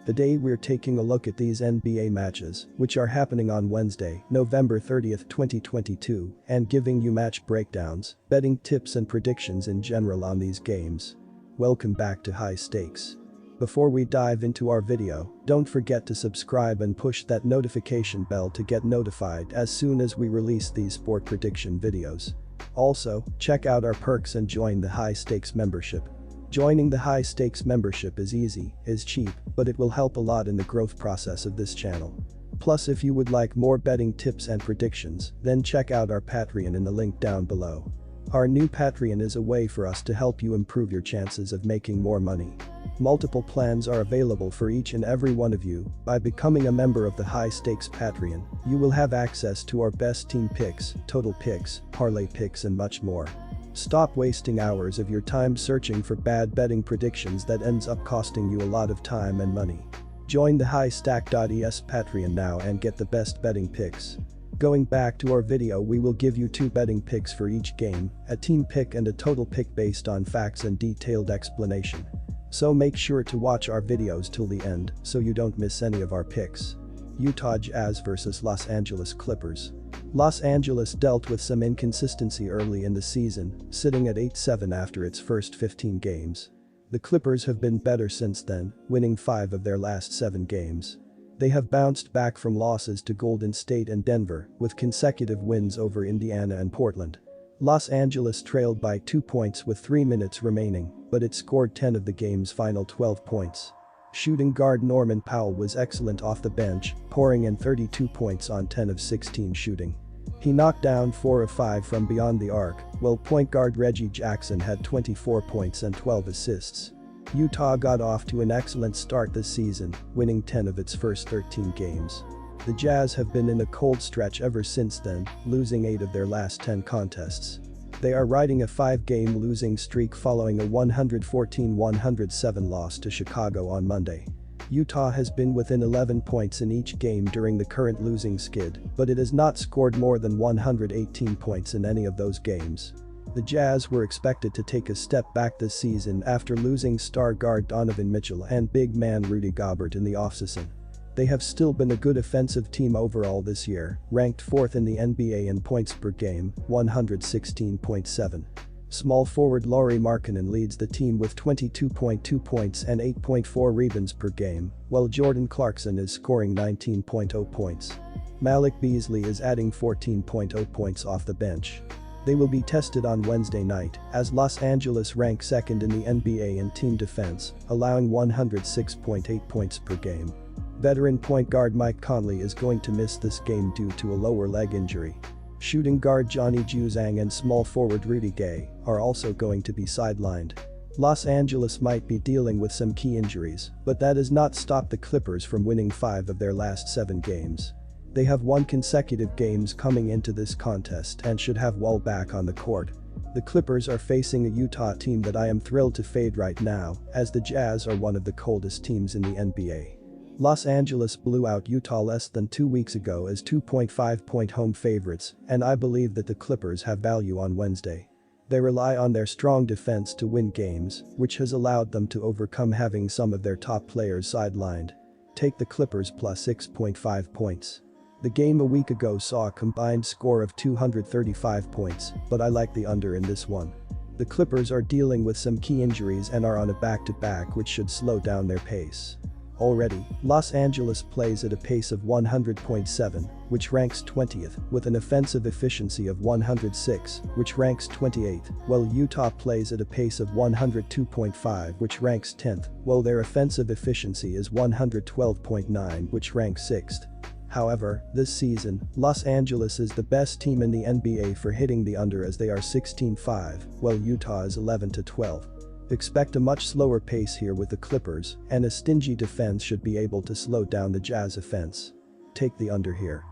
Today we're taking a look at these NBA matches, which are happening on Wednesday, November 30th, 2022, and giving you match breakdowns, betting tips and predictions in general on these games. Welcome back to High Stakes. Before we dive into our video, don't forget to subscribe and push that notification bell to get notified as soon as we release these sport prediction videos. Also, check out our perks and join the High Stakes membership. Joining the High Stakes membership is easy, is cheap, but it will help a lot in the growth process of this channel. Plus, if you would like more betting tips and predictions, then check out our Patreon in the link down below. Our new Patreon is a way for us to help you improve your chances of making more money. Multiple plans are available for each and every one of you. By becoming a member of the High Stakes Patreon, you will have access to our best team picks, total picks, parlay picks and much more. Stop wasting hours of your time searching for bad betting predictions that ends up costing you a lot of time and money. Join the highstack.es Patreon now and get the best betting picks. Going back to our video, we will give you 2 betting picks for each game, a team pick and a total pick based on facts and detailed explanation. So make sure to watch our videos till the end so you don't miss any of our picks. Utah Jazz vs Los Angeles Clippers. Los Angeles dealt with some inconsistency early in the season, sitting at 8-7 after its first 15 games. The Clippers have been better since then, winning 5 of their last 7 games. They have bounced back from losses to Golden State and Denver, with consecutive wins over Indiana and Portland. Los Angeles trailed by 2 points with 3 minutes remaining, but it scored 10 of the game's final 12 points. Shooting guard Norman Powell was excellent off the bench, pouring in 32 points on 10 of 16 shooting. He knocked down 4 of 5 from beyond the arc, while point guard Reggie Jackson had 24 points and 12 assists. Utah got off to an excellent start this season, winning 10 of its first 13 games. The Jazz have been in a cold stretch ever since then, losing 8 of their last 10 contests. They are riding a 5-game losing streak following a 114-107 loss to Chicago on Monday. Utah has been within 11 points in each game during the current losing skid, but it has not scored more than 118 points in any of those games. The Jazz were expected to take a step back this season after losing star guard Donovan Mitchell and big man Rudy Gobert in the offseason. They have still been a good offensive team overall this year, ranked 4th in the NBA in points per game, 116.7. Small forward Lauri Markkanen leads the team with 22.2 points and 8.4 rebounds per game, while Jordan Clarkson is scoring 19.0 points. Malik Beasley is adding 14.0 points off the bench. They will be tested on Wednesday night, as Los Angeles rank 2nd in the NBA in team defense, allowing 106.8 points per game. Veteran point guard Mike Conley is going to miss this game due to a lower leg injury. Shooting guard Johnny Juzang and small forward Rudy Gay are also going to be sidelined. Los Angeles might be dealing with some key injuries, but that has not stopped the Clippers from winning 5 of their last 7 games. They have won consecutive games coming into this contest and should have Wall back on the court. The Clippers are facing a Utah team that I am thrilled to fade right now, as the Jazz are one of the coldest teams in the NBA. Los Angeles blew out Utah less than 2 weeks ago as 2.5-point home favorites, and I believe that the Clippers have value on Wednesday. They rely on their strong defense to win games, which has allowed them to overcome having some of their top players sidelined. Take the Clippers plus 6.5 points. The game a week ago saw a combined score of 235 points, but I like the under in this one. The Clippers are dealing with some key injuries and are on a back-to-back which should slow down their pace. Already, Los Angeles plays at a pace of 100.7, which ranks 20th, with an offensive efficiency of 106, which ranks 28th, while Utah plays at a pace of 102.5, which ranks 10th, while their offensive efficiency is 112.9, which ranks 6th. However, this season, Los Angeles is the best team in the NBA for hitting the under as they are 16-5, while Utah is 11-12. Expect a much slower pace here with the Clippers, and a stingy defense should be able to slow down the Jazz offense. Take the under here.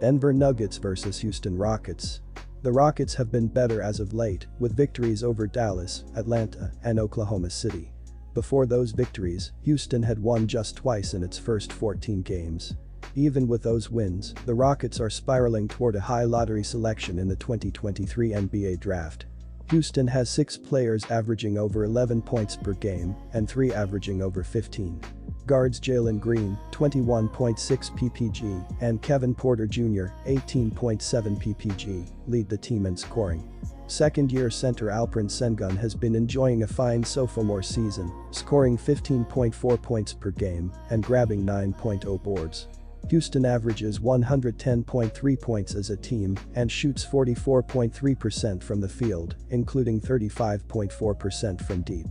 Denver Nuggets vs Houston Rockets. The Rockets have been better as of late, with victories over Dallas, Atlanta, and Oklahoma City. Before those victories, Houston had won just twice in its first 14 games. Even with those wins, the Rockets are spiraling toward a high lottery selection in the 2023 NBA draft. Houston has 6 players averaging over 11 points per game and 3 averaging over 15. Guards Jalen Green, 21.6 ppg, and Kevin Porter Jr., 18.7 ppg, lead the team in scoring. Second-year center Alperen Sengun has been enjoying a fine sophomore season, scoring 15.4 points per game and grabbing 9.0 boards. Houston averages 110.3 points as a team and shoots 44.3% from the field, including 35.4% from deep.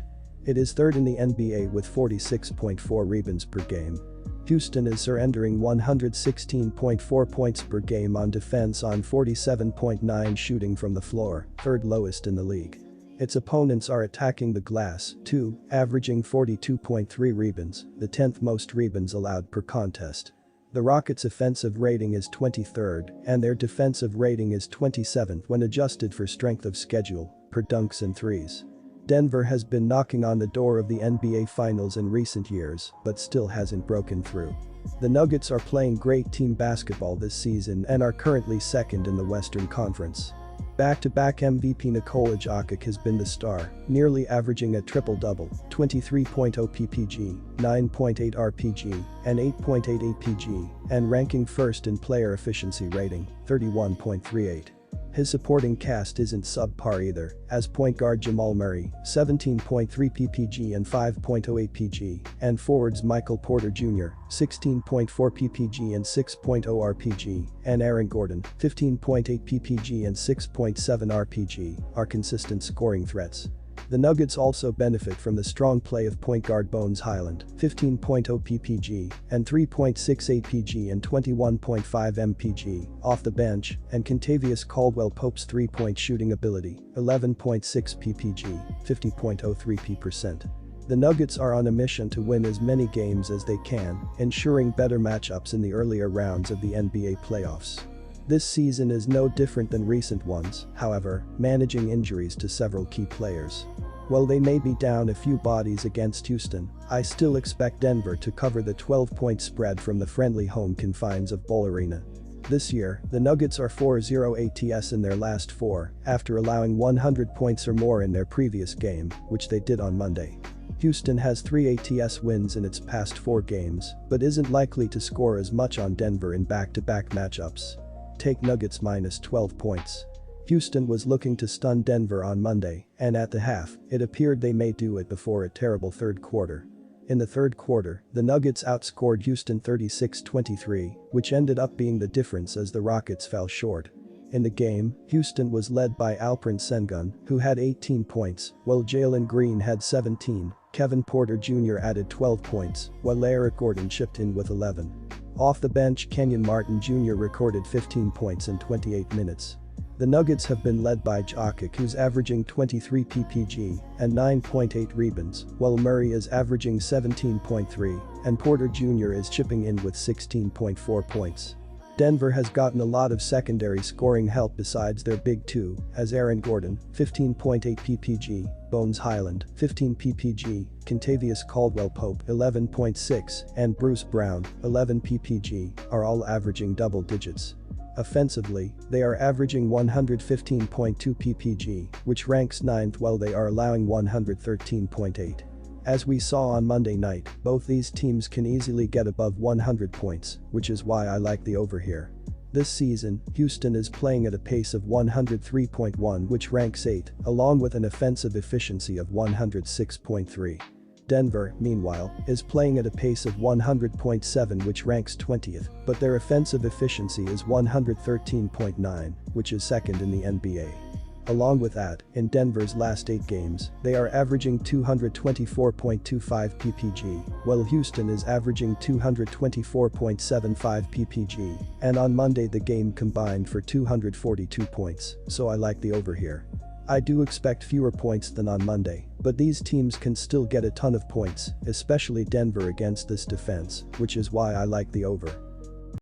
It is third in the NBA with 46.4 rebounds per game. Houston is surrendering 116.4 points per game on defense on 47.9 shooting from the floor, third lowest in the league. Its opponents are attacking the glass, too, averaging 42.3 rebounds, the 10th most rebounds allowed per contest. The Rockets' offensive rating is 23rd and their defensive rating is 27th when adjusted for strength of schedule, per dunks and threes. Denver has been knocking on the door of the NBA Finals in recent years but still hasn't broken through. The Nuggets are playing great team basketball this season and are currently second in the Western Conference. Back-to-back MVP Nikola Jokic has been the star, nearly averaging a triple-double, 23.0 ppg, 9.8 rpg, and 8.8 apg, and ranking first in player efficiency rating, 31.38. His supporting cast isn't subpar either, as point guard Jamal Murray, 17.3 ppg and 5.0 apg, and forwards Michael Porter Jr., 16.4 ppg and 6.0 rpg, and Aaron Gordon, 15.8 ppg and 6.7 rpg, are consistent scoring threats. The Nuggets also benefit from the strong play of point guard Bones Highland, 15.0 ppg and 3.6 apg and 21.5 mpg, off the bench, and Kentavious Caldwell-Pope's three-point shooting ability, 11.6 ppg, 50.03%. The Nuggets are on a mission to win as many games as they can, ensuring better matchups in the earlier rounds of the NBA playoffs. This season is no different than recent ones, however, managing injuries to several key players. While they may be down a few bodies against Houston, I still expect Denver to cover the 12-point spread from the friendly home confines of Vivint Arena. This year, the Nuggets are 4-0 ATS in their last 4, after allowing 100 points or more in their previous game, which they did on Monday. Houston has 3 ATS wins in its past 4 games, but isn't likely to score as much on Denver in back-to-back matchups. Take Nuggets minus 12 points. Houston was looking to stun Denver on Monday, and at the half, it appeared they may do it before a terrible third quarter. In the third quarter, the Nuggets outscored Houston 36-23, which ended up being the difference as the Rockets fell short. In the game, Houston was led by Alperen Sengun, who had 18 points, while Jalen Green had 17, Kevin Porter Jr. added 12 points, while Eric Gordon chipped in with 11. Off the bench, Kenyon Martin Jr. recorded 15 points in 28 minutes. The Nuggets have been led by Jokic, who's averaging 23 ppg and 9.8 rebounds, while Murray is averaging 17.3 and Porter Jr. is chipping in with 16.4 points. Denver has gotten a lot of secondary scoring help besides their big two, as Aaron Gordon, 15.8 ppg, Bones Highland, 15 ppg, Kentavious Caldwell-Pope, 11.6, and Bruce Brown, 11 ppg, are all averaging double digits. Offensively, they are averaging 115.2 ppg, which ranks 9th while they are allowing 113.8. As we saw on Monday night, both these teams can easily get above 100 points, which is why I like the over here. This season, Houston is playing at a pace of 103.1, which ranks 8th, along with an offensive efficiency of 106.3. Denver, meanwhile, is playing at a pace of 100.7, which ranks 20th, but their offensive efficiency is 113.9, which is second in the NBA. Along with that, in Denver's last 8 games, they are averaging 224.25 ppg, while Houston is averaging 224.75 ppg, and on Monday the game combined for 242 points, so I like the over here. I do expect fewer points than on Monday, but these teams can still get a ton of points, especially Denver against this defense, which is why I like the over.